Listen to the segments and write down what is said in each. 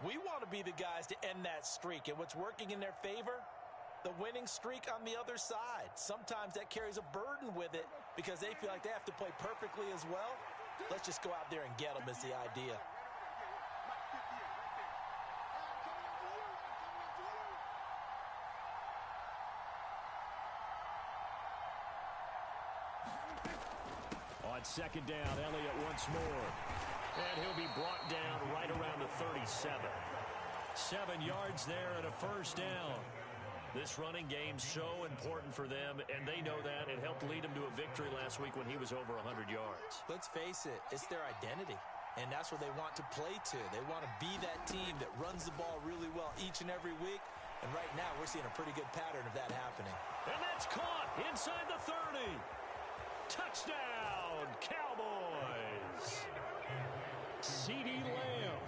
We want to be the guys to end that streak, and what's working in their favor? The winning streak on the other side. Sometimes that carries a burden with it because they feel like they have to play perfectly as well. Let's just go out there and get them is the idea. On second down, Elliott once more. And he'll be brought down right around the 37. 7 yards there and a first down. This running game's so important for them, and they know that. It helped lead them to a victory last week when he was over 100 yards. Let's face it, it's their identity, and that's what they want to play to. They want to be that team that runs the ball really well each and every week, and right now we're seeing a pretty good pattern of that happening. And that's caught inside the 30. Touchdown, Cowboys. CeeDee Lamb,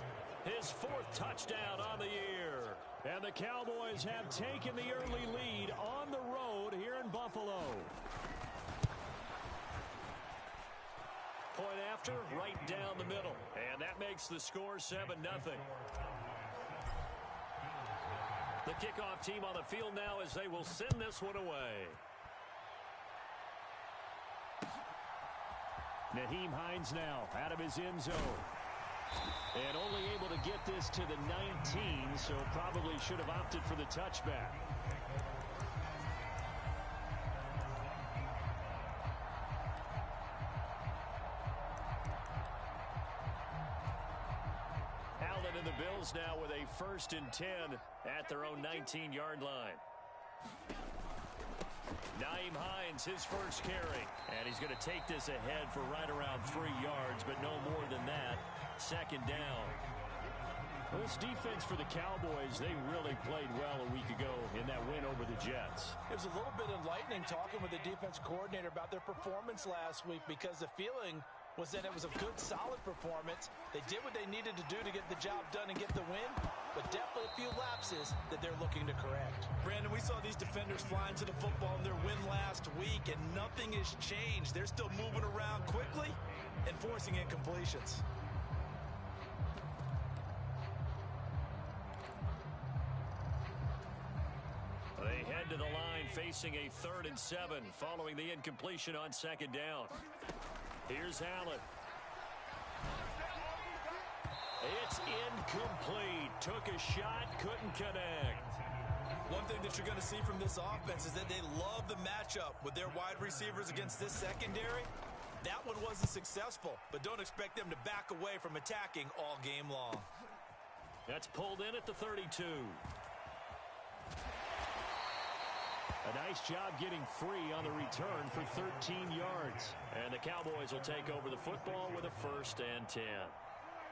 his 4th touchdown on the year. And the Cowboys have taken the early lead on the road here in Buffalo. Point after, right down the middle. And that makes the score 7-0. The kickoff team on the field now as they will send this one away. Nyheim Hines now out of his end zone. And only able to get this to the 19, so probably should have opted for the touchback. Allen and the Bills now with a 1st and 10 at their own 19-yard line. Nyheim Hines, his first carry. And he's going to take this ahead for right around 3 yards, but no more than that. 2nd down. Well, this defense for the Cowboys, they really played well a week ago in that win over the Jets. It was a little bit enlightening talking with the defense coordinator about their performance last week because the feeling was that it was a good, solid performance. They did what they needed to do to get the job done and get the win, but definitely a few lapses that they're looking to correct. Brandon, we saw these defenders flying to the football in their win last week, and nothing has changed. They're still moving around quickly and forcing incompletions. They head to the line facing a 3rd and 7 following the incompletion on 2nd down. Here's Allen. It's incomplete. Took a shot, couldn't connect. One thing that you're going to see from this offense is that they love the matchup with their wide receivers against this secondary. That one wasn't successful, but don't expect them to back away from attacking all game long. That's pulled in at the 32. A nice job getting free on the return for 13 yards. And the Cowboys will take over the football with a 1st and 10.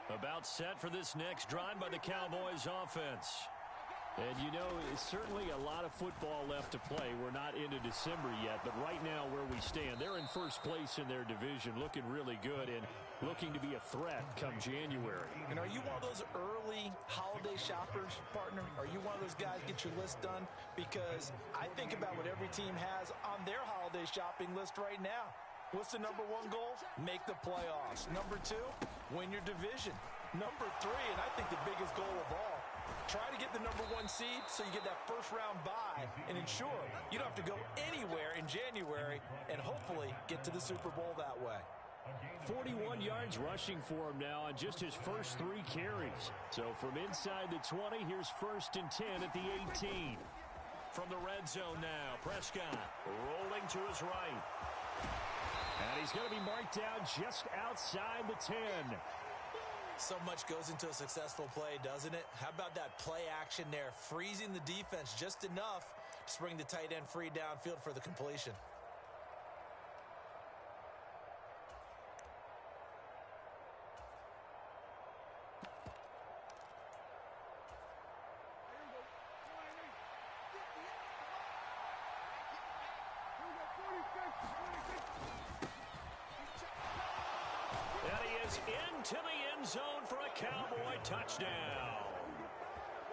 About set for this next drive by the Cowboys offense. And, you know, it's certainly a lot of football left to play. We're not into December yet, but right now where we stand, they're in 1st place in their division, looking really good and looking to be a threat come January. And are you one of those early holiday shoppers, partner? Are you one of those guys get your list done? Because I think about what every team has on their holiday shopping list right now. What's the #1 goal? Make the playoffs. #2, win your division. #3, and I think the biggest goal of all, try to get the #1 seed so you get that first-round bye and ensure you don't have to go anywhere in January and hopefully get to the Super Bowl that way. 41 yards rushing for him now on just his first 3 carries. So from inside the 20, here's 1st and 10 at the 18. From the red zone now, Prescott rolling to his right. And he's going to be marked down just outside the 10. So much goes into a successful play, doesn't it? How about that play action there, freezing the defense just enough to bring the tight end free downfield for the completion. Into the end zone for a Cowboy touchdown.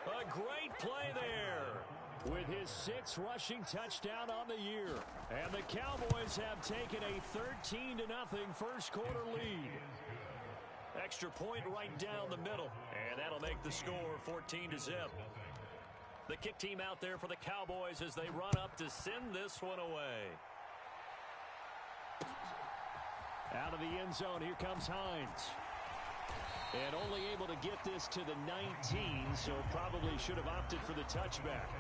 A great play there with his 6th rushing touchdown on the year. And the Cowboys have taken a 13-0 first quarter lead. Extra point right down the middle. And And that'll make the score 14-0. The kick team out there for the Cowboys as they run up to send this one away. Out of the end zone, here comes Hines. And only able to get this to the 19, so probably should have opted for the touchback.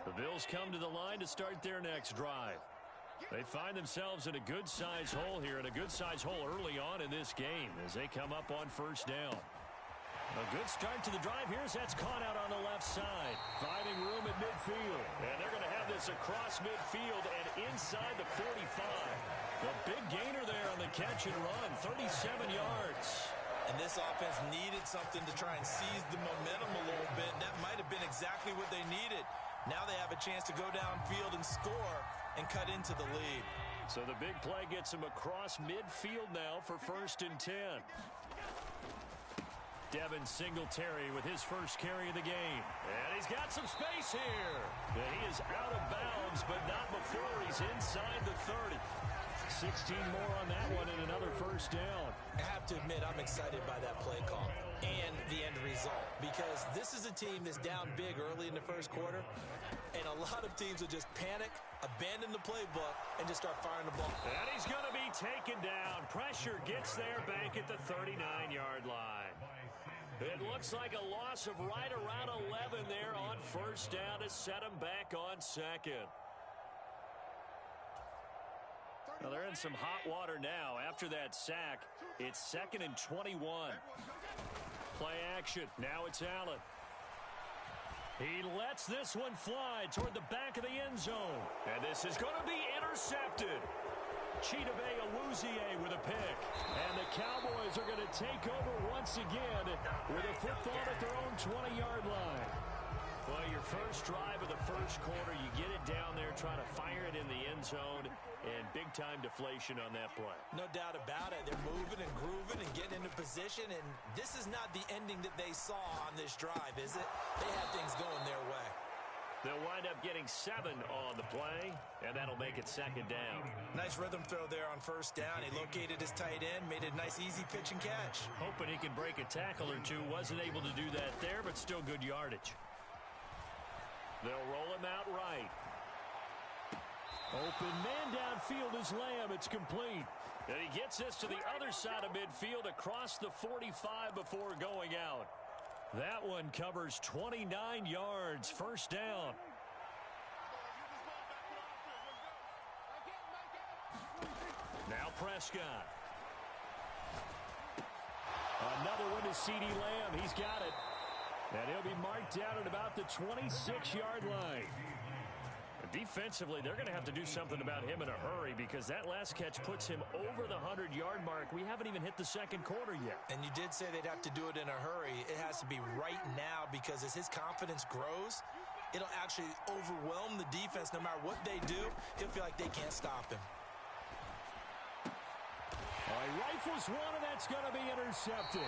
The Bills come to the line to start their next drive. They find themselves in a good-sized hole here, and a good-sized hole early on in this game as they come up on first down. A good start to the drive here as that's caught out on the left side. Finding room at midfield. And they're going to have this across midfield and inside the 45. The big gainer there on the catch and run, 37 yards. And this offense needed something to try and seize the momentum a little bit. And that might have been exactly what they needed. Now they have a chance to go downfield and score and cut into the lead. So the big play gets him across midfield now for 1st and 10. Devin Singletary with his first carry of the game. And he's got some space here. And he is out of bounds, but not before he's inside the 30. 16 more on that one and another first down. I have to admit, I'm excited by that play call and the end result, because this is a team that's down big early in the first quarter, and a lot of teams will just panic, abandon the playbook, and just start firing the ball. And he's going to be taken down. Pressure gets there back at the 39-yard line. It looks like a loss of right around 11 there on first down to set him back on second. Now they're in some hot water now. After that sack, it's 2nd and 21. Play action. Now it's Allen. He lets this one fly toward the back of the end zone. And this is going to be intercepted. Chidobe Awuzie with a pick. And the Cowboys are going to take over once again with a football at their own 20-yard line. Well, your first drive of the first quarter, you get it down there, trying to fire it in the end zone, and big-time deflation on that play. No doubt about it. They're moving and grooving and getting into position, and this is not the ending that they saw on this drive, is it? They have things going their way. They'll wind up getting 7 on the play, and that'll make it 2nd down. Nice rhythm throw there on first down. He located his tight end, made a nice easy pitch and catch. Hoping he could break a tackle or two. Wasn't able to do that there, but still good yardage. They'll roll him out right. Open man downfield is Lamb. It's complete. And he gets this to the other side of midfield across the 45 before going out. That one covers 29 yards. First down. Now Prescott. Another one to CeeDee Lamb. He's got it. And he'll be marked down at about the 26-yard line. Defensively, they're going to have to do something about him in a hurry, because that last catch puts him over the 100-yard mark. We haven't even hit the second quarter yet. And you did say they'd have to do it in a hurry. It has to be right now, because as his confidence grows, it'll actually overwhelm the defense. No matter what they do, he'll feel like they can't stop him. He rifles one, and that's going to be intercepted.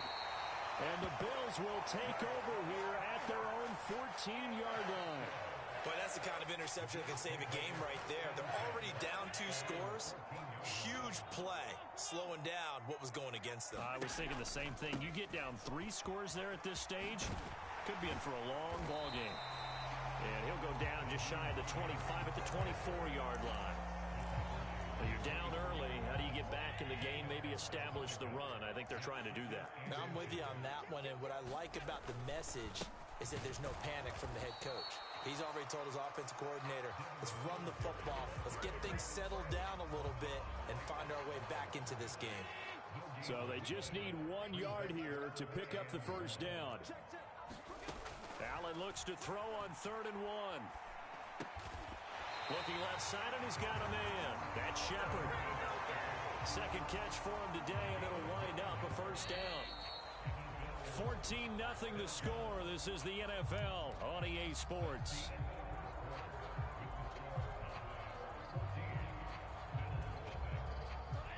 And the Bills will take over here at their own 14-yard line. Boy, that's the kind of interception that can save a game right there. They're already down 2 scores. Huge play, slowing down what was going against them. I was thinking the same thing. You get down 3 scores there at this stage, could be in for a long ball game. And he'll go down just shy of the 25 at the 24-yard line. You're down early. How do you get back in the game? Maybe establish the run. I think they're trying to do that. Now, I'm with you on that one, and what I like about the message is that there's no panic from the head coach. He's already told his offensive coordinator, let's run the football, let's get things settled down a little bit and find our way back into this game. So they just need 1 yard here to pick up the first down. Allen looks to throw on 3rd and 1. Looking left side, and he's got a man. That's Shepard. Second catch for him today, and it'll wind up a first down. 14-0 the score. This is the NFL on EA Sports.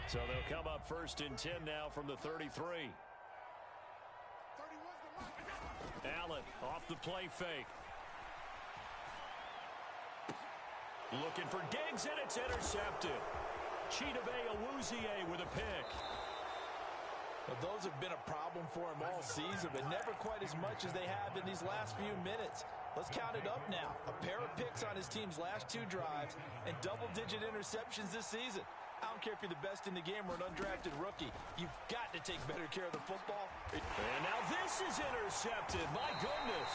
So they'll come up 1st and 10 now from the 33. Allen off the play fake. Looking for Diggs, and it's intercepted. Chidobe Awuzie with a pick. Well, those have been a problem for him all season, but never quite as much as they have in these last few minutes. Let's count it up now. A pair of picks on his team's last 2 drives and double-digit interceptions this season. I don't care if you're the best in the game or an undrafted rookie. You've got to take better care of the football. And now this is intercepted. My goodness.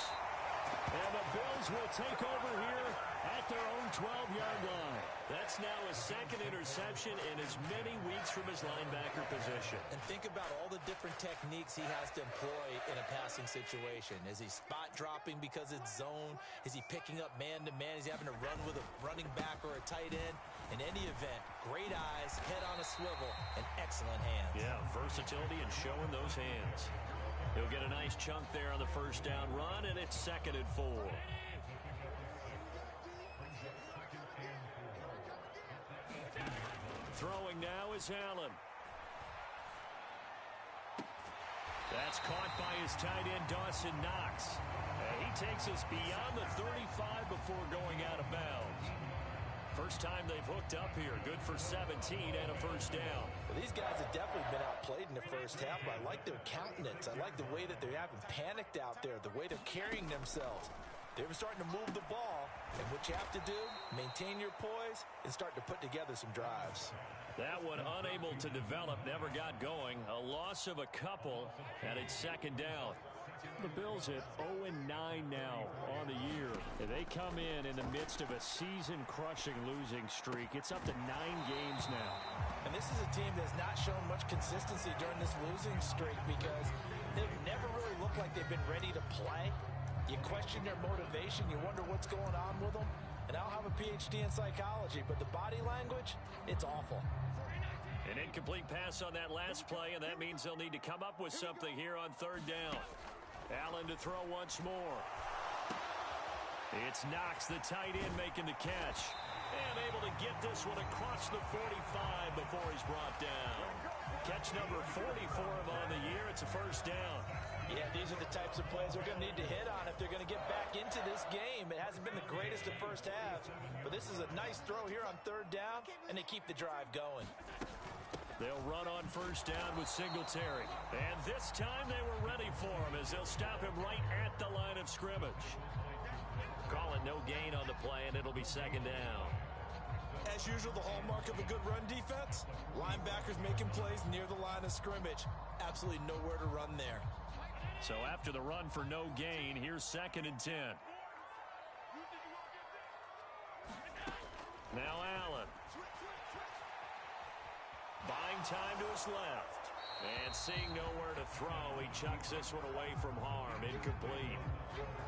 And the Bills will take over here at their own 12-yard line. That's now his 2nd interception in as many weeks from his linebacker position. And think about all the different techniques he has to employ in a passing situation. Is he spot dropping because it's zone? Is he picking up man-to-man? Is he having to run with a running back or a tight end? In any event, great eyes, head on a swivel, and excellent hands. Yeah, versatility and showing those hands. He'll get a nice chunk there on the first down run, and it's 2nd and 4. Throwing now is Allen. That's caught by his tight end, Dawson Knox. And he takes us beyond the 35 before going out of bounds. First time they've hooked up here. Good for 17 and a first down. Well, these guys have definitely been outplayed in the first half, but I like their countenance. I like the way that they haven't panicked out there, the way they're carrying themselves. They're starting to move the ball, and what you have to do, maintain your poise and start to put together some drives. That one unable to develop, never got going. A loss of a couple, and it's 2nd down. The Bills at 0-9 now on the year. They come in the midst of a season-crushing losing streak. It's up to 9 games now. And this is a team that's not shown much consistency during this losing streak because they've never really looked like they've been ready to play. You question their motivation. You wonder what's going on with them. And I don't have a PhD in psychology, but the body language, it's awful. An incomplete pass on that last play, and that means they'll need to come up with something here on 3rd down. Allen to throw once more. It's Knox, the tight end, making the catch. And able to get this one across the 45 before he's brought down. Catch number 40 for him on the year. It's a first down. Yeah, these are the types of plays they're going to need to hit on if they're going to get back into this game. It hasn't been the greatest of first halves, but this is a nice throw here on 3rd down, and they keep the drive going. They'll run on first down with Singletary. And this time they were ready for him as they'll stop him right at the line of scrimmage. Call it no gain on the play, and it'll be 2nd down. As usual, the hallmark of a good run defense, linebackers making plays near the line of scrimmage. Absolutely nowhere to run there. So after the run for no gain, here's 2nd and 10. Now Allen. Buying time to his left. And seeing nowhere to throw, he chucks this one away from harm. Incomplete.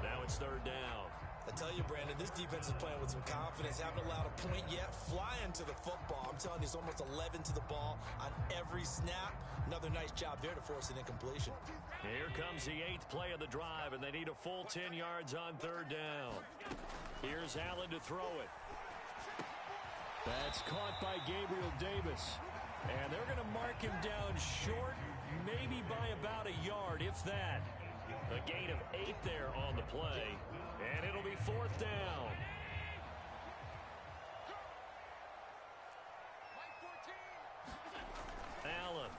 Now it's 3rd down. I tell you, Brandon, this defense is playing with some confidence. Haven't allowed a point yet. Flying to the football. I'm telling you, it's almost 11 to the ball on every snap. Another nice job there to force an incompletion. Here comes the 8th play of the drive, and they need a full 10 yards on 3rd down. Here's Allen to throw it. That's caught by Gabriel Davis. And they're going to mark him down short, maybe by about a yard, if that. A gain of 8 there on the play. And it'll be 4th down. Allen.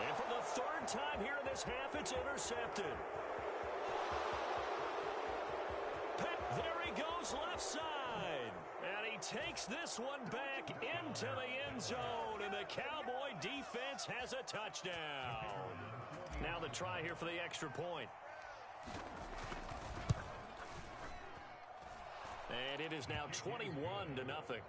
And for the 3rd time here in this half, it's intercepted. There he goes left side. And he takes this one back into the end zone. And the Cowboy defense has a touchdown. Now the try here for the extra point. And it is now 21-0.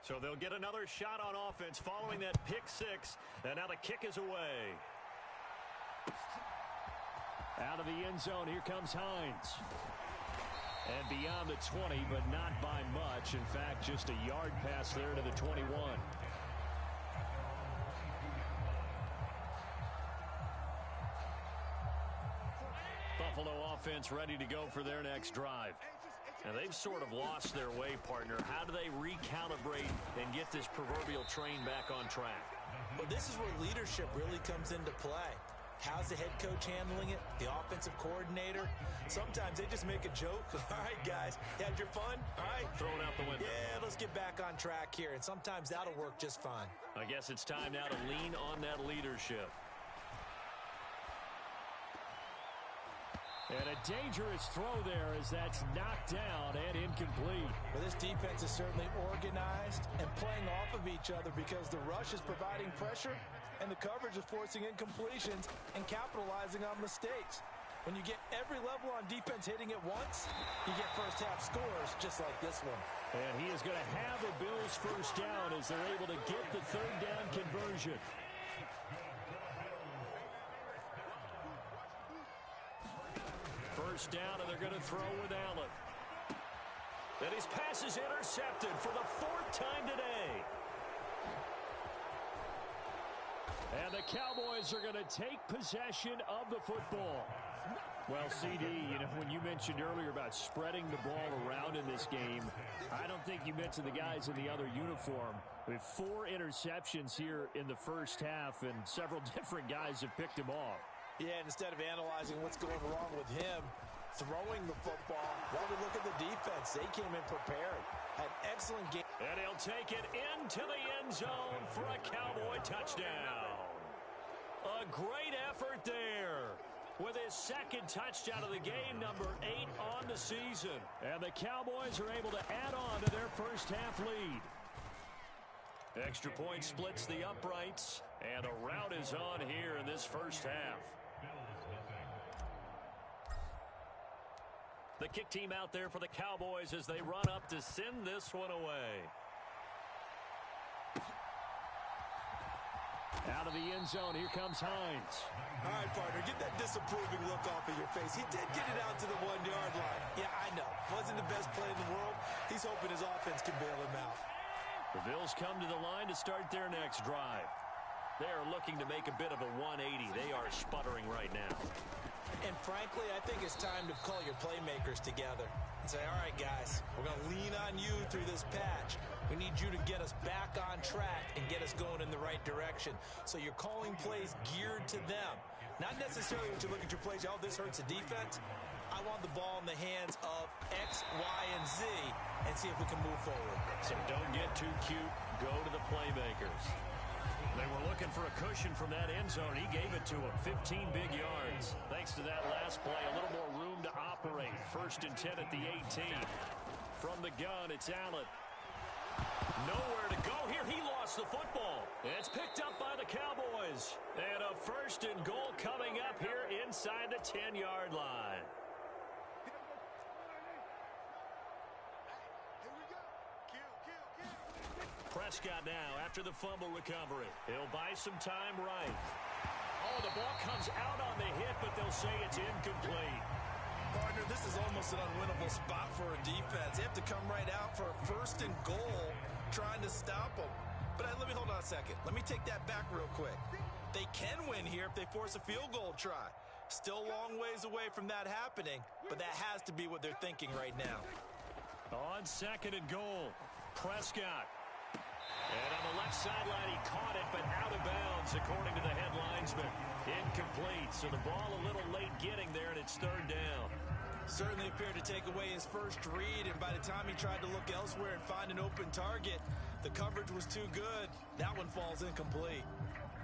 So they'll get another shot on offense following that pick 6. And now the kick is away. Out of the end zone, here comes Hines. And beyond the 20, but not by much. In fact, just a yard pass there to the 21. offense ready to go for their next drive. Now, they've sort of lost their way, partner. How do they recalibrate and get this proverbial train back on track? Well, this is where leadership really comes into play. How's the head coach handling it? The offensive coordinator? Sometimes they just make a joke. All right, guys, you had your fun? All right. Throw it out the window. Yeah, let's get back on track here, and sometimes that'll work just fine. I guess it's time now to lean on that leadership. And a dangerous throw there as that's knocked down and incomplete. Well, this defense is certainly organized and playing off of each other because the rush is providing pressure and the coverage is forcing incompletions and capitalizing on mistakes. When you get every level on defense hitting at once, you get first half scores just like this one. And he is going to have a Bills first down as they're able to get the third down conversion. First down, and they're going to throw with Allen. And his pass is intercepted for the fourth time today. And the Cowboys are going to take possession of the football. Well, CD, you know, when you mentioned earlier about spreading the ball around in this game, I don't think you mentioned the guys in the other uniform. We have 4 interceptions here in the first half, and several different guys have picked him off. Yeah, and instead of analyzing what's going wrong with him, throwing the football, while we look at the defense, they came in prepared. An excellent game. And he'll take it into the end zone for a Cowboy touchdown. A great effort there with his second touchdown of the game, number 8 on the season. And the Cowboys are able to add on to their first half lead. Extra point splits the uprights, and a rout is on here in this first half. The kick team out there for the Cowboys as they run up to send this one away. Out of the end zone, here comes Hines. All right, partner, get that disapproving look off of your face. He did get it out to the 1-yard line. Yeah, I know. Wasn't the best play in the world. He's hoping his offense can bail him out. The Bills come to the line to start their next drive. They are looking to make a bit of a 180. They are sputtering right now. And frankly, I think it's time to call your playmakers together and say, all right, guys, we're going to lean on you through this patch. We need you to get us back on track and get us going in the right direction. So you're calling plays geared to them. Not necessarily when you look at your plays, oh, this hurts the defense. I want the ball in the hands of X, Y, and Z and see if we can move forward. So don't get too cute. Go to the playmakers. They were looking for a cushion from that end zone. He gave it to him. 15 big yards. Thanks to that last play, a little more room to operate. 1st and 10 at the 18. From the gun, it's Allen. Nowhere to go here. He lost the football. It's picked up by the Cowboys. And a 1st and goal coming up here inside the 10-yard line. Prescott now after the fumble recovery. He'll buy some time right. Oh, the ball comes out on the hit, but they'll say it's incomplete. Partner, this is almost an unwinnable spot for a defense. They have to come right out for a 1st and goal trying to stop them. But let me hold on a second. Let me take that back real quick. They can win here if they force a field goal try. Still a long ways away from that happening, but that has to be what they're thinking right now. On 2nd and goal, Prescott. And on the left sideline, he caught it, but out of bounds, according to the head linesman. Incomplete, so the ball a little late getting there, and it's 3rd down. Certainly appeared to take away his first read, and by the time he tried to look elsewhere and find an open target, the coverage was too good. That one falls incomplete.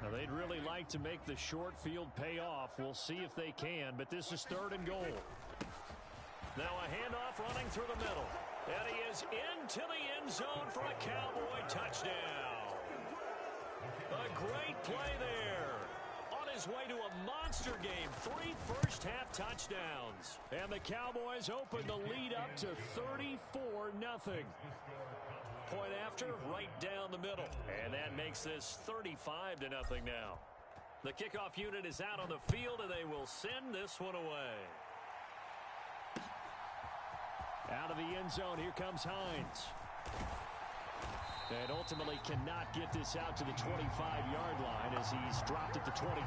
Now, they'd really like to make the short field pay off. We'll see if they can, but this is 3rd and goal. Now a handoff running through the middle. And he is into the end zone for a Cowboy touchdown. A great play there. On his way to a monster game. 3 first-half touchdowns. And the Cowboys open the lead up to 34-0. Point after, right down the middle. And that makes this 35-0 now. The kickoff unit is out on the field, and they will send this one away. Out of the end zone, here comes Hines. And ultimately cannot get this out to the 25-yard line as he's dropped at the 23.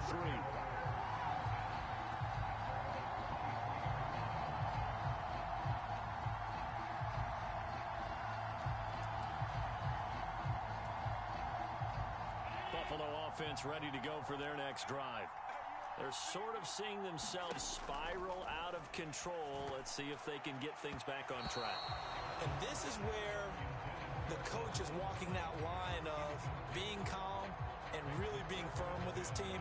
offense ready to go for their next drive. They're sort of seeing themselves spiral out of control. Let's see if they can get things back on track. And this is where the coach is walking that line of being calm and really being firm with his team.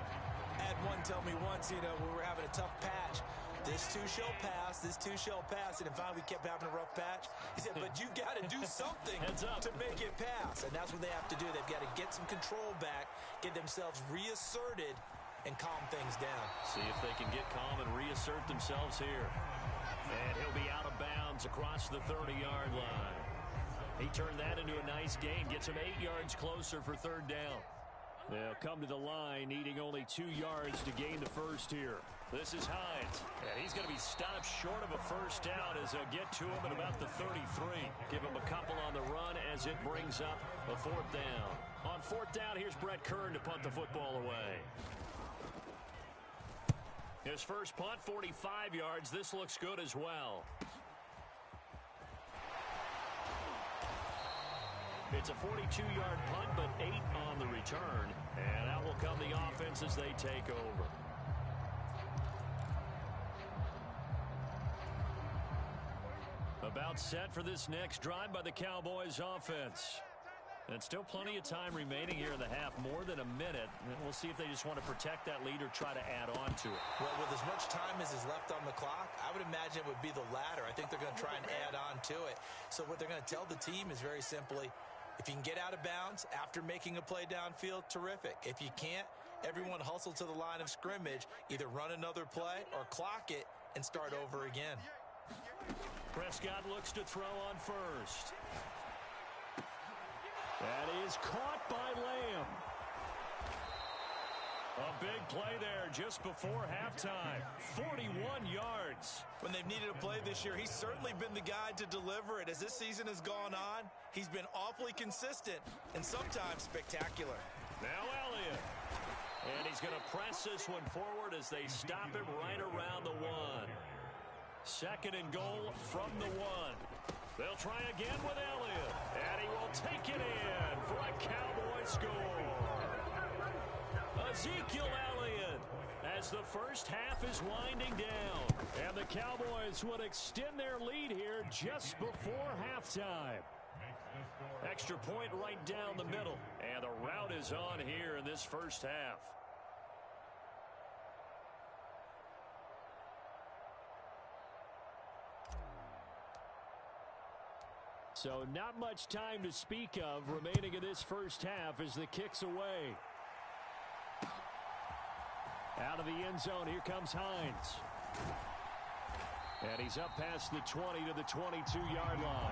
I had one tell me once, we were having a tough patch. This too shall pass, this too shall pass. And then finally we kept having a rough patch. He said, but you got to do something to make it pass. And that's what they have to do. They've got to get some control back, get themselves reasserted, and calm things down. See if they can get calm and reassert themselves here. And he'll be out of bounds across the 30-yard line. He turned that into a nice gain, gets him 8 yards closer for third down. They'll come to the line, needing only 2 yards to gain the first here. This is Hines, and he's going to be stopped short of a first down as they'll get to him at about the 33. Give him a couple on the run as it brings up a fourth down. On fourth down, here's Brett Kern to punt the football away. His first punt, 45 yards. This looks good as well. It's a 42-yard punt, but 8 on the return. And out will come the offense as they take over. About set for this next drive by the Cowboys offense. And still plenty of time remaining here in the half, more than a minute. And we'll see if they just want to protect that lead or try to add on to it. Well, with as much time as is left on the clock, I would imagine it would be the latter. I think they're going to try and add on to it. So what they're going to tell the team is very simply, if you can get out of bounds after making a play downfield, terrific. If you can't, everyone hustle to the line of scrimmage, either run another play or clock it and start over again. Prescott looks to throw on first. That is caught by Lamb. A big play there just before halftime. 41 yards. When they've needed a play this year, he's certainly been the guy to deliver it. As this season has gone on, he's been awfully consistent and sometimes spectacular. Now Elliott. And he's going to press this one forward as they stop him right around the 1. Second and goal from the 1. They'll try again with Elliott. And he will take it in for a Cowboy score. Ezekiel Elliott as the first half is winding down. And the Cowboys would extend their lead here just before halftime. Extra point right down the middle. And the route is on here in this first half. So not much time to speak of remaining in this first half as the kick's away. Out of the end zone, here comes Hines. And he's up past the 20 to the 22-yard line.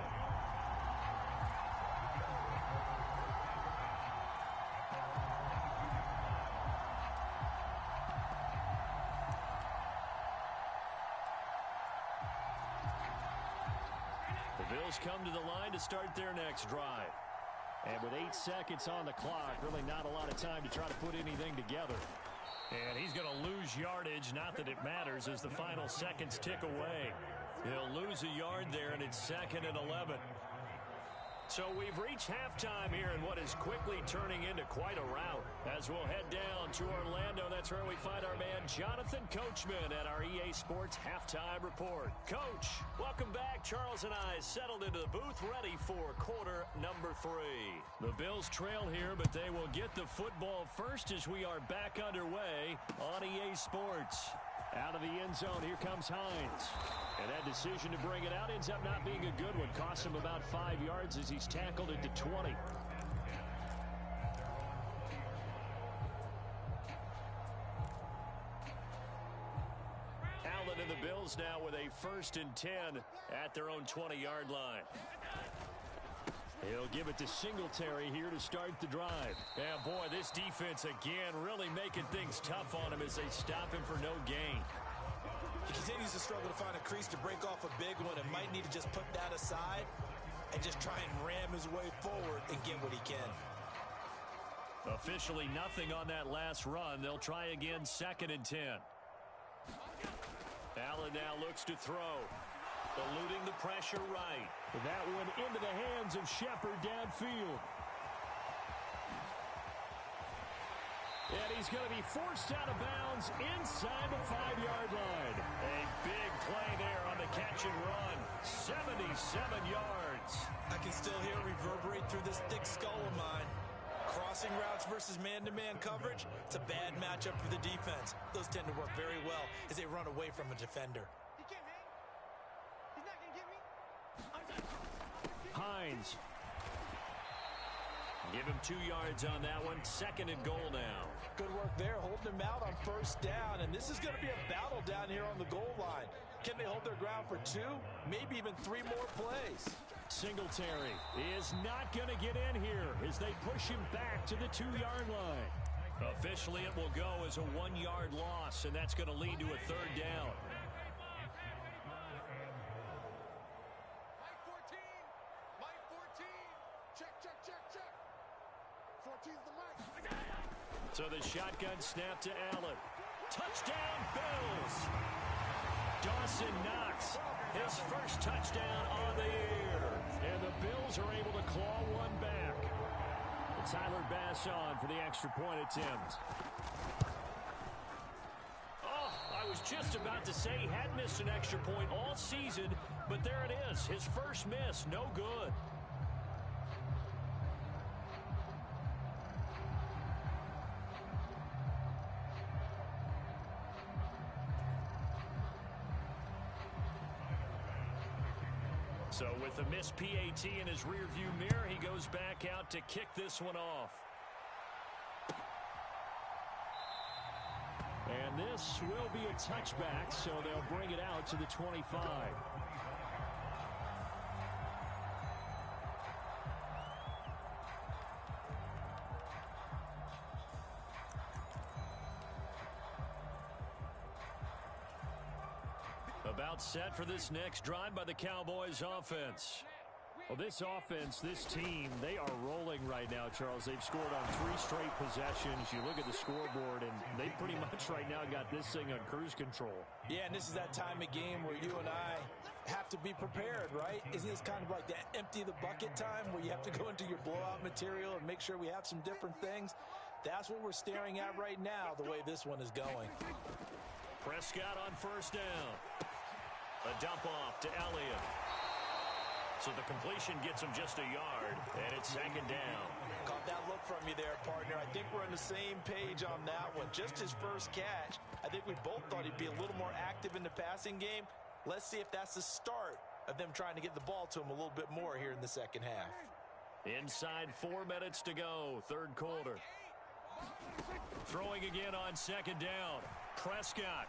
The Bills come to the line to start their next drive. And with 8 seconds on the clock, really not a lot of time to try to put anything together. And he's going to lose yardage, not that it matters, as the final seconds tick away. He'll lose a yard there, and it's 2nd and 11. So we've reached halftime here in what is quickly turning into quite a rout. As we'll head down to Orlando, that's where we find our man Jonathan Coachman at our EA Sports Halftime Report. Coach, welcome back. Charles and I settled into the booth, ready for quarter number 3. The Bills trail here, but they will get the football first as we are back underway on EA Sports. Out of the end zone, here comes Hines. And that decision to bring it out ends up not being a good one. Cost him about 5 yards as he's tackled it to 20. Allen and the Bills now with a 1st and 10 at their own 20-yard line. He'll give it to Singletary here to start the drive. And boy, this defense again really making things tough on him as they stop him for no gain. He continues to struggle to find a crease to break off a big one and might need to just put that aside and just try and ram his way forward and get what he can. Officially nothing on that last run. They'll try again, 2nd and 10. Allen now looks to throw. Eluding the pressure right. That one into the hands of Shepard downfield. And he's going to be forced out of bounds inside the 5-yard line. A big play there on the catch and run. 77 yards. I can still hear it reverberate through this thick skull of mine. Crossing routes versus man-to-man coverage, it's a bad matchup for the defense. Those tend to work very well as they run away from a defender. He can't hang. He's not going to get me. Hines. Give him 2 yards on that one. 2nd and goal now. Good work there, holding him out on 1st down. And this is going to be a battle down here on the goal line. Can they hold their ground for 2, maybe even 3 more plays? Singletary is not going to get in here as they push him back to the 2-yard line. Officially, it will go as a 1-yard loss, and that's going to lead to a 3rd down. Mike 14. Check. 14's the mic. So the shotgun snap to Allen. Touchdown, Bills. Dawson Knox, his first touchdown on the year. And the Bills are able to claw one back. And Tyler Bass on for the extra point attempt. Oh, I was just about to say he had missed an extra point all season, but there it is. His first miss, no good. So with the missed PAT in his rearview mirror, he goes back out to kick this one off. And this will be a touchback, so they'll bring it out to the 25. About set for this next drive by the Cowboys offense. Well, this offense, this team, they are rolling right now, Charles. They've scored on 3 straight possessions. You look at the scoreboard, and they pretty much right now got this thing on cruise control. Yeah, and this is that time of game where you and I have to be prepared, right? Isn't this kind of like that empty the bucket time where you have to go into your blowout material and make sure we have some different things? That's what we're staring at right now, the way this one is going. Prescott on 1st down. A dump off to Elliott. So the completion gets him just a yard, and it's 2nd down. Caught that look from you there, partner. I think we're on the same page on that one. Just his first catch. I think we both thought he'd be a little more active in the passing game. Let's see if that's the start of them trying to get the ball to him a little bit more here in the second half. Inside 4 minutes to go, 3rd quarter. Throwing again on 2nd down. Prescott.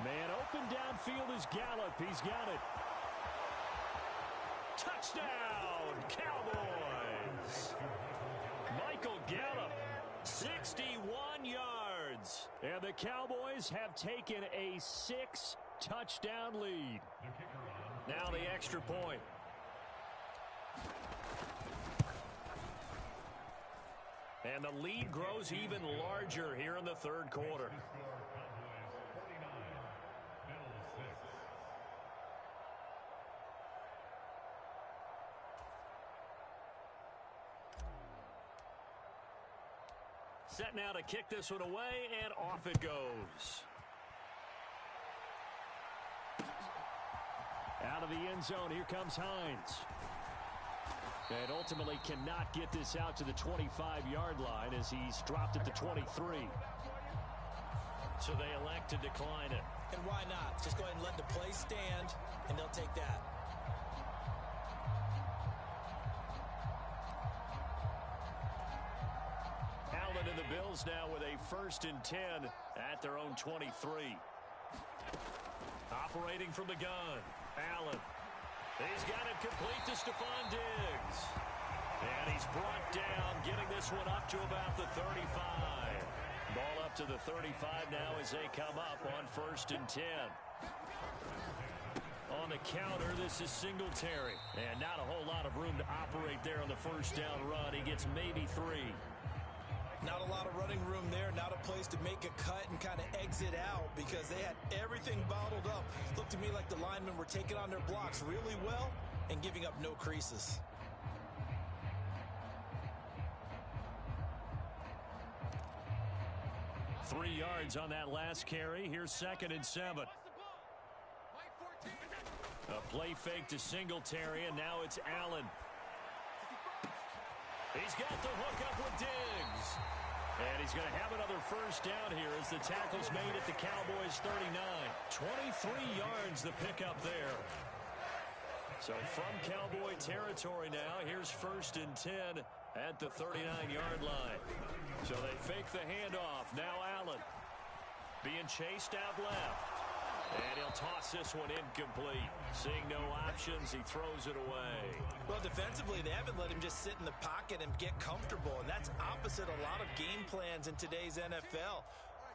Man open downfield is Gallup. He's got it. Touchdown, Cowboys. Michael Gallup, 61 yards. And the Cowboys have taken a 6-touchdown lead. Now the extra point. And the lead grows even larger here in the 3rd quarter. Set now to kick this one away, and off it goes. Out of the end zone, here comes Hines. And ultimately cannot get this out to the 25-yard line as he's dropped it to 23. So they elect to decline it. And why not? Just go ahead and let the play stand, and they'll take that. Allen and the Bills now with a 1st and 10 at their own 23. Operating from the gun, Allen. He's got it complete to Stephon Diggs. And he's brought down, getting this one up to about the 35. Ball up to the 35 now as they come up on 1st and 10. On the counter, this is Singletary. And not a whole lot of room to operate there on the 1st down run. He gets maybe 3. Not a lot of running room there, not a place to make a cut and kind of exit out because they had everything bottled up. Looked to me like the linemen were taking on their blocks really well, and giving up no creases. Three yards on that last carry. Here's 2nd and 7. A play fake to Singletary, and now it's Allen. He's got the hook up with Diggs. And he's going to have another first down here as the tackle's made at the Cowboys' 39. 23 yards the pickup there. So from Cowboy territory now, here's 1st and 10 at the 39-yard line. So they fake the handoff. Now Allen being chased out left. And he'll toss this one incomplete. Seeing no options, he throws it away. Well, defensively, they haven't let him just sit in the pocket and get comfortable, and that's opposite a lot of game plans in today's NFL.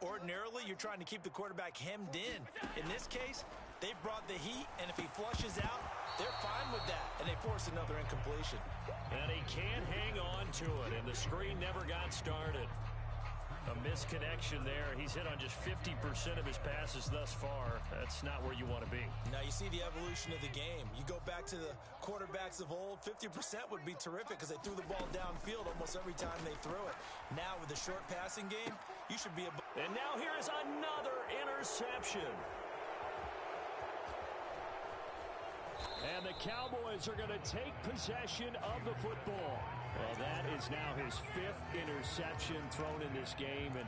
Ordinarily, you're trying to keep the quarterback hemmed in. In this case, they've brought the heat, and if he flushes out, they're fine with that, and they force another incompletion. And he can't hang on to it, and the screen never got started. A misconnection there. He's hit on just 50% of his passes thus far. That's not where you want to be. Now you see the evolution of the game. You go back to the quarterbacks of old, 50% would be terrific because they threw the ball downfield almost every time they threw it. Now with the short passing game, you should be able. And now here is another interception. And the Cowboys are going to take possession of the football. Well, that is now his 5th interception thrown in this game. And,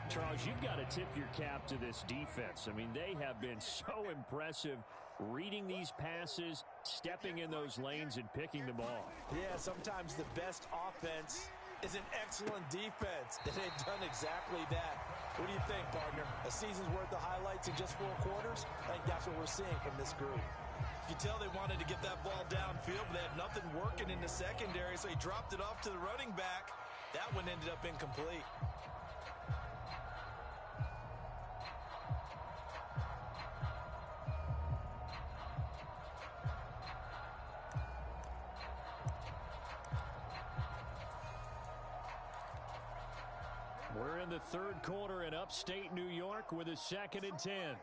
Charles, you've got to tip your cap to this defense. I mean, they have been so impressive reading these passes, stepping in those lanes, and picking them off. Yeah, sometimes the best offense is an excellent defense. And they've done exactly that. What do you think, partner? A season's worth of highlights in just 4 quarters? I think that's what we're seeing from this group. You can tell they wanted to get that ball downfield, but they had nothing working in the secondary, so he dropped it off to the running back. That one ended up incomplete. We're in the 3rd quarter in upstate New York with a 2nd and 10.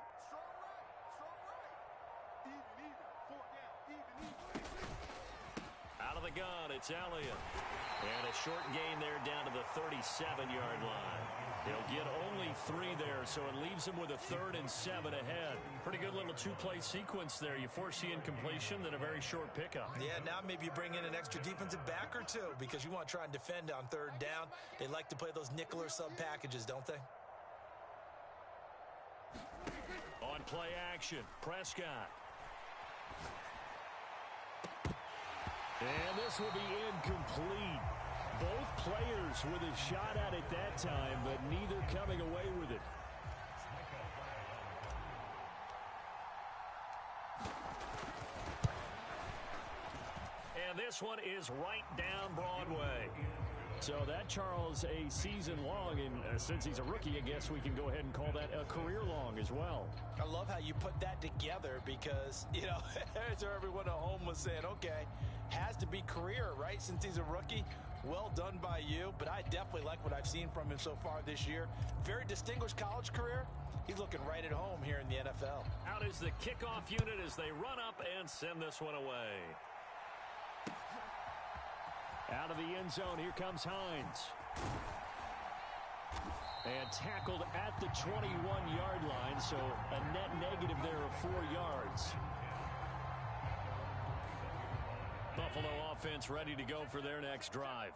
Out of the gun, it's Elliott. And a short gain there down to the 37-yard line. He'll get only 3 there, so it leaves him with a 3rd and 7 ahead. Pretty good little 2-play sequence there. You force the incompletion, then a very short pickup. Yeah, now maybe you bring in an extra defensive back or two because you want to try and defend on 3rd down. They like to play those nickel or sub packages, don't they? On play action, Prescott. And this will be incomplete. Both players with a shot at it that time, but neither coming away with it. And this one is right down Broadway. So that, Charles, a season long, and since he's a rookie, I guess we can go ahead and call that a career long as well. I love how you put that together because, you know, as everyone at home was saying, okay, has to be career, right, since he's a rookie. Well done by you, but I definitely like what I've seen from him so far this year. Very distinguished college career. He's looking right at home here in the NFL. Out is the kickoff unit as they run up and send this one away. Out of the end zone, here comes Hines. And tackled at the 21-yard line, so a net negative there of 4 yards. Buffalo offense ready to go for their next drive.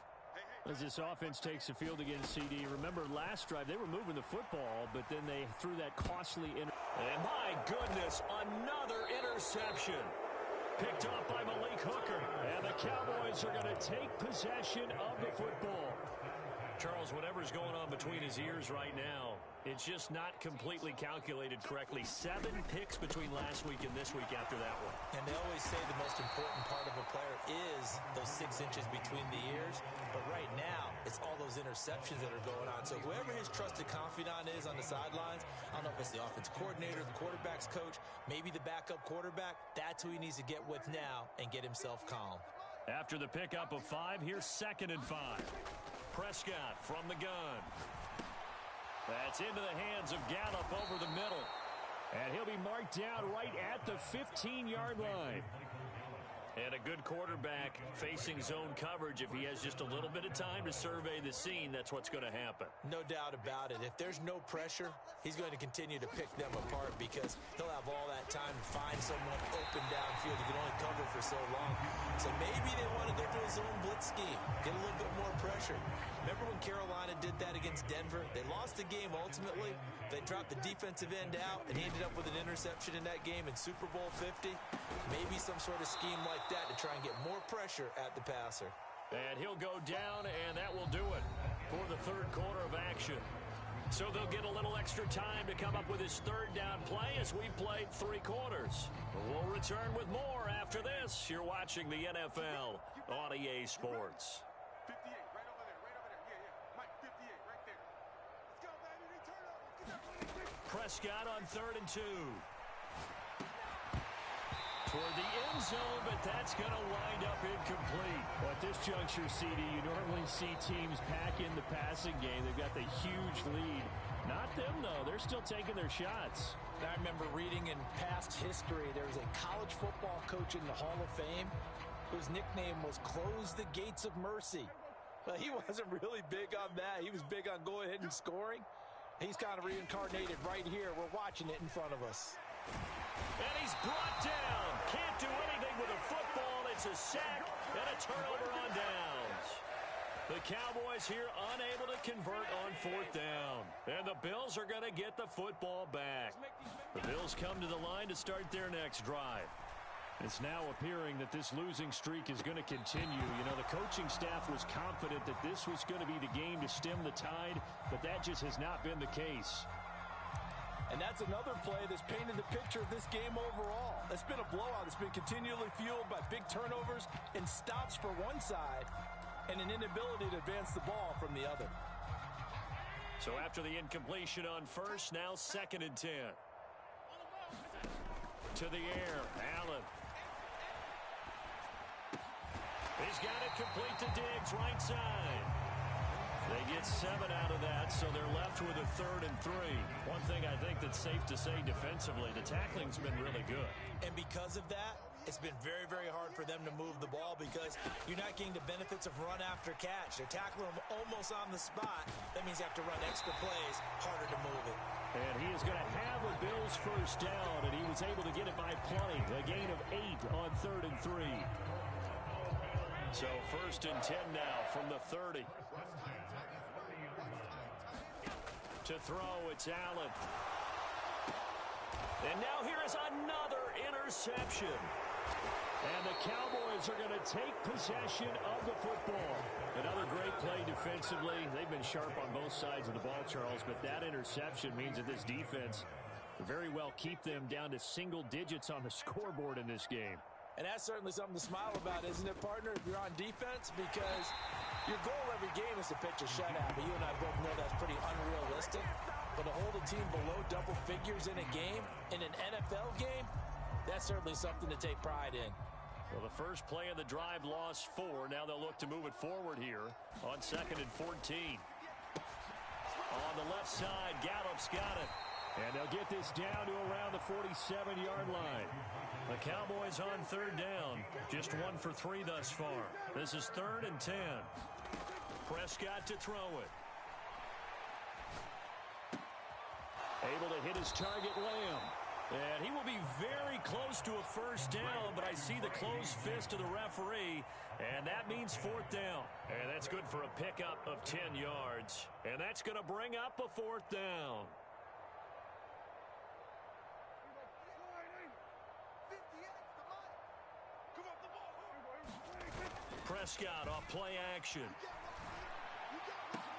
As this offense takes the field against CD, remember last drive they were moving the football, but then they threw that costly and my goodness, another interception. Picked up by Malik Hooker. And the Cowboys are going to take possession of the football. Charles, whatever's going on between his ears right now, it's just not completely calculated correctly. 7 picks between last week and this week after that one. And they always say the most important part of a player is those 6 inches between the ears. But right now, it's all those interceptions that are going on. So whoever his trusted confidant is on the sidelines, I don't know if it's the offense coordinator, the quarterback's coach, maybe the backup quarterback, that's who he needs to get with now and get himself calm. After the pickup of 5, here's 2nd and 5. Prescott from the gun. That's into the hands of Gallup over the middle. And he'll be marked down right at the 15-yard line. And a good quarterback facing zone coverage, if he has just a little bit of time to survey the scene, that's what's going to happen. No doubt about it. If there's no pressure, he's going to continue to pick them apart because he'll have all that time to find someone open downfield. He can only cover for so long. So maybe they want to go to a zone blitz scheme, get a little bit more pressure. Remember when Carolina did that against Denver? They lost the game ultimately. They dropped the defensive end out, and he ended up with an interception in that game in Super Bowl 50. Maybe some sort of scheme like that to try and get more pressure at the passer. And he'll go down, and that will do it for the third quarter of action. So they'll get a little extra time to come up with his third down play as we played 3 quarters. We'll return with more after this. You're watching the NFL on EA Sports. 58, right over there, right over there. Yeah. Mike, 58, right there. Let's go, baby. Return up. Let's get that 26. Prescott on 3rd and 2. Toward the end zone, but that's going to wind up incomplete. Well, at this juncture, CD, you normally see teams pack in the passing game. They've got the huge lead. Not them, though. They're still taking their shots. I remember reading in past history, there was a college football coach in the Hall of Fame whose nickname was Close the Gates of Mercy. But he wasn't really big on that. He was big on going ahead and scoring. He's kind of reincarnated right here. We're watching it in front of us. And he's brought down. Can't do anything with a football. It's a sack and a turnover on downs. The Cowboys here unable to convert on 4th down. And the Bills are going to get the football back. The Bills come to the line to start their next drive. It's now appearing that this losing streak is going to continue. You know, the coaching staff was confident that this was going to be the game to stem the tide, but that just has not been the case. And that's another play that's painted the picture of this game overall. It's been a blowout. It's been continually fueled by big turnovers and stops for one side and an inability to advance the ball from the other. So after the incompletion on 1st, now 2nd and 10. To the air, Allen. He's got it complete to Diggs, right side. They get 7 out of that, so they're left with a 3rd and 3. One thing I think that's safe to say defensively, the tackling's been really good. And because of that, it's been very, very hard for them to move the ball because you're not getting the benefits of run after catch. They're tackling them almost on the spot. That means you have to run extra plays, harder to move it. And he is going to have a Bills first down, and he was able to get it by plenty. A gain of 8 on 3rd and 3. So 1st and 10 now from the 30. To throw, it's Allen. And now here is another interception. And the Cowboys are going to take possession of the football. Another great play defensively. They've been sharp on both sides of the ball, Charles, but that interception means that this defense very well keep them down to single digits on the scoreboard in this game. And that's certainly something to smile about, isn't it, partner, if you're on defense? Because your goal every game is to pitch a shutout, but you and I both know that's pretty unrealistic. But to hold a team below double figures in a game, in an NFL game, that's certainly something to take pride in. Well, the first play of the drive lost 4. Now they'll look to move it forward here on 2nd and 14. On the left side, Gallup's got it. And they'll get this down to around the 47-yard line. The Cowboys on 3rd down. Just 1 for 3 thus far. This is 3rd and 10. Prescott to throw it. Able to hit his target, Lamb. And he will be very close to a first down, but I see the closed fist of the referee, and that means 4th down. And that's good for a pickup of 10 yards. And that's going to bring up a 4th down. Prescott off play action.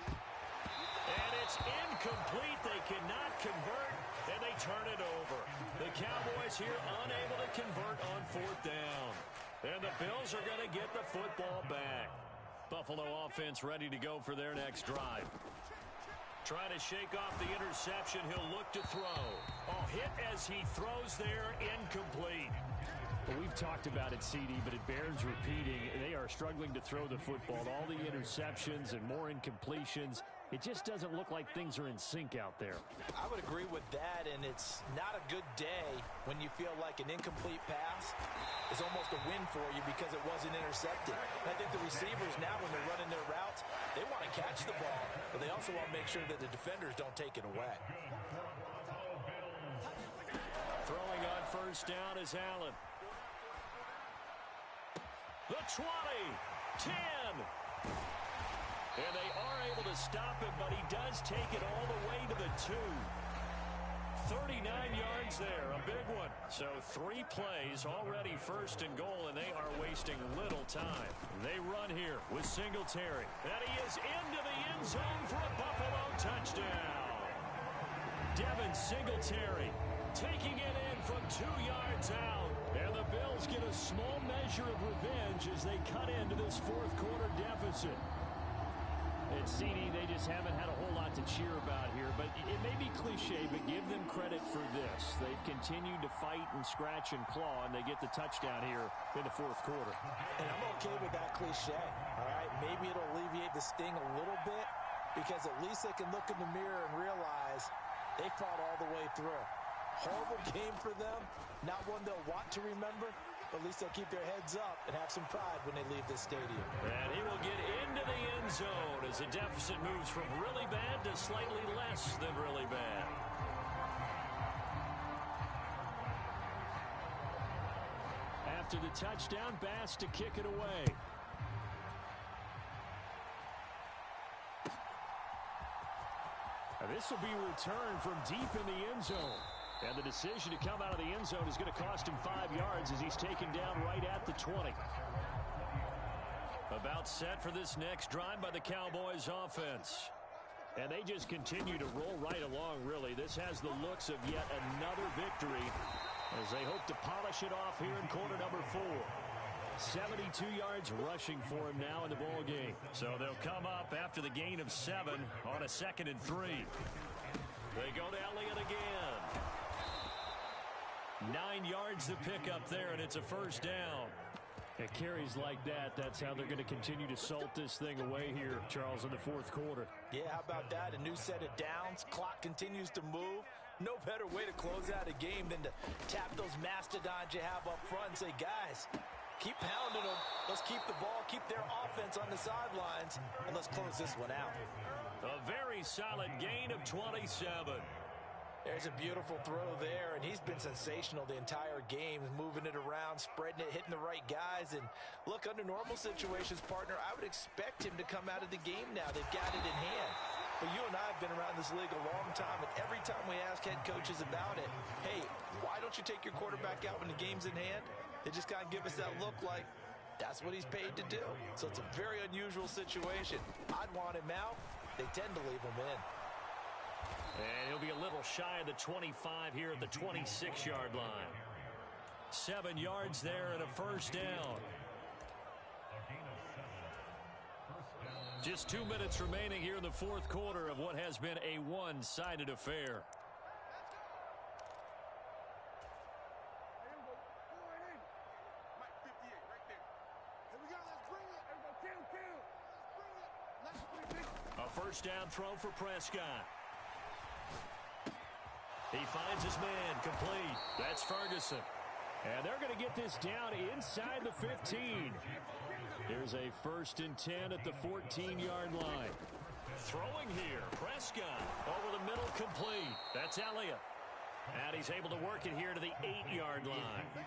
And it's incomplete. They cannot convert, and they turn it over. The Cowboys here unable to convert on 4th down. And the Bills are going to get the football back. Buffalo offense ready to go for their next drive. Trying to shake off the interception. He'll look to throw. Oh, hit as he throws there, incomplete. Well, we've talked about it, CD, but it bears repeating. They are struggling to throw the football. All the interceptions and more incompletions. It just doesn't look like things are in sync out there. I would agree with that, and it's not a good day when you feel like an incomplete pass is almost a win for you because it wasn't intercepted. And I think the receivers now, when they're running their routes, they want to catch the ball, but they also want to make sure that the defenders don't take it away. Throwing on first down is Allen. The 20, 10. And they are able to stop him, but he does take it all the way to the 2. 39 yards there, a big one. So 3 plays, already first and goal, and they are wasting little time. They run here with Singletary. And he is into the end zone for a Buffalo touchdown. Devin Singletary taking it in from 2 yards out. And the Bills get a small measure of revenge as they cut into this fourth quarter deficit. And CD, they just haven't had a whole lot to cheer about here, but it may be cliche, but give them credit for this. They've continued to fight and scratch and claw, and they get the touchdown here in the fourth quarter. And I'm okay with that cliche, all right? Maybe it'll alleviate the sting a little bit because at least they can look in the mirror and realize they fought all the way through. Horrible game for them, not one they'll want to remember, but at least they'll keep their heads up and have some pride when they leave this stadium. And he will get into the end zone as the deficit moves from really bad to slightly less than really bad. After the touchdown, Bass to kick it away. And this will be returned from deep in the end zone. And the decision to come out of the end zone is going to cost him 5 yards as he's taken down right at the 20. About set for this next drive by the Cowboys offense. And they just continue to roll right along, really. This has the looks of yet another victory as they hope to polish it off here in quarter number 4. 72 yards rushing for him now in the ball game. So they'll come up after the gain of 7 on a 2nd and 3. They go to Elliott again. 9 yards to pick up there, and it's a first down. It carries like that. That's how they're going to continue to salt this thing away here, Charles, in the fourth quarter. Yeah, how about that? A new set of downs. Clock continues to move. No better way to close out a game than to tap those mastodons you have up front and say, guys, keep pounding them. Let's keep the ball, keep their offense on the sidelines, and let's close this one out. A very solid gain of 27. There's a beautiful throw there, and he's been sensational the entire game, moving it around, spreading it, hitting the right guys. And look, under normal situations, partner, I would expect him to come out of the game now. They've got it in hand. But you and I have been around this league a long time, and every time we ask head coaches about it, hey, why don't you take your quarterback out when the game's in hand? They just kind of give us that look like that's what he's paid to do. So it's a very unusual situation. I'd want him out. They tend to leave him in. And he'll be a little shy of the 25 here at the 26-yard line. 7 yards there and a first down. Just 2 minutes remaining here in the fourth quarter of what has been a one-sided affair. A first down throw for Prescott. He finds his man, complete. That's Ferguson. And they're going to get this down inside the 15. Here's a 1st and 10 at the 14-yard line. Throwing here, Prescott over the middle, complete. That's Elliott. And he's able to work it here to the 8-yard line.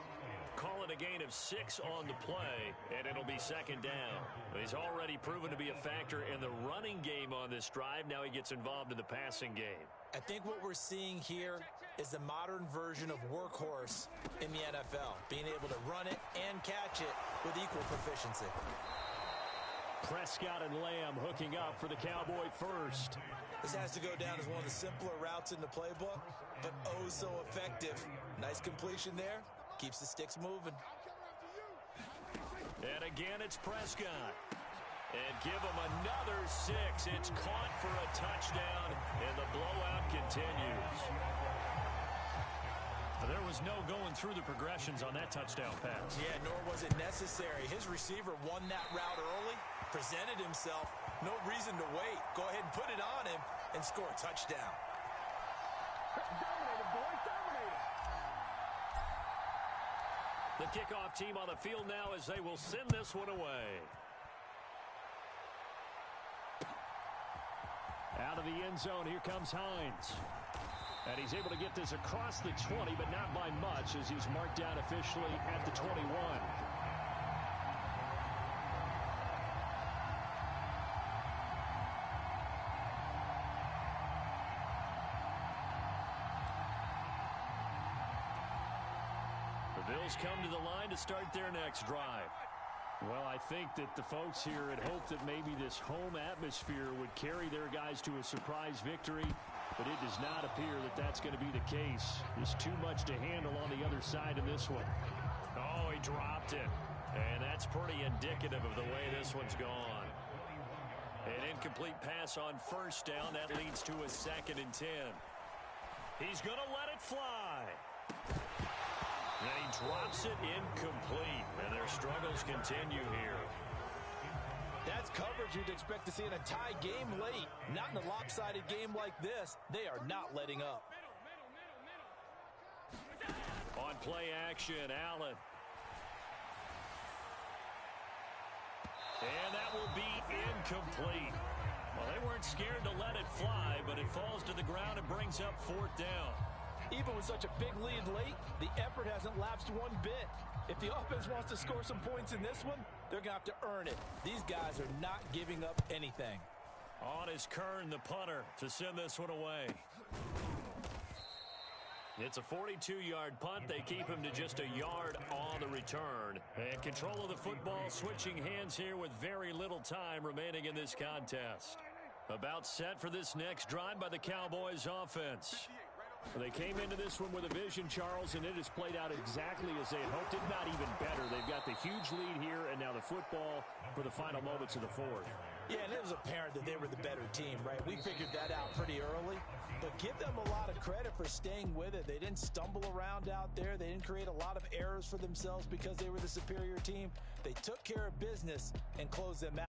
Call it a gain of 6 on the play, and it'll be second down. He's already proven to be a factor in the running game on this drive. Now he gets involved in the passing game. I think what we're seeing here is the modern version of workhorse in the NFL, being able to run it and catch it with equal proficiency. Prescott and Lamb hooking up for the Cowboy first. This has to go down as one of the simpler routes in the playbook, but oh so effective. Nice completion there. Keeps the sticks moving. And again, it's Prescott. And give him another 6. It's caught for a touchdown, and the blowout continues. There was no going through the progressions on that touchdown pass. Yeah, nor was it necessary. His receiver won that route early, presented himself, No reason to wait. Go ahead and put it on him and score a touchdown. Dominated, boys, dominated. The kickoff team on the field now as they will send this one away. Out of the end zone, here comes Hines. And he's able to get this across the 20, but not by much as he's marked down officially at the 21. The Bills come to the line to start their next drive. Well, I think that the folks here had hoped that maybe this home atmosphere would carry their guys to a surprise victory, but it does not appear that that's going to be the case. There's too much to handle on the other side in this one. Oh, he dropped it. And that's pretty indicative of the way this one's gone. An incomplete pass on first down. That leads to a 2nd and 10. He's going to let it fly. And he drops it incomplete. And their struggles continue here. That's coverage you'd expect to see in a tie game late. Not in a lopsided game like this. They are not letting up. On play action, Allen. And that will be incomplete. Well, they weren't scared to let it fly, but it falls to the ground and brings up 4th down. Even with such a big lead late, the effort hasn't lapsed one bit. If the offense wants to score some points in this one, they're going to have to earn it. These guys are not giving up anything. On is Kern, the punter, to send this one away. It's a 42-yard punt. They keep him to just a yard on the return. And control of the football switching hands here with very little time remaining in this contest. About set for this next drive by the Cowboys offense. They came into this one with a vision, Charles, and it has played out exactly as they had hoped, if not even better. They've got the huge lead here, and now the football for the final moments of the 4th. Yeah, and it was apparent that they were the better team, right? We figured that out pretty early. But give them a lot of credit for staying with it. They didn't stumble around out there. They didn't create a lot of errors for themselves because they were the superior team. They took care of business and closed them out.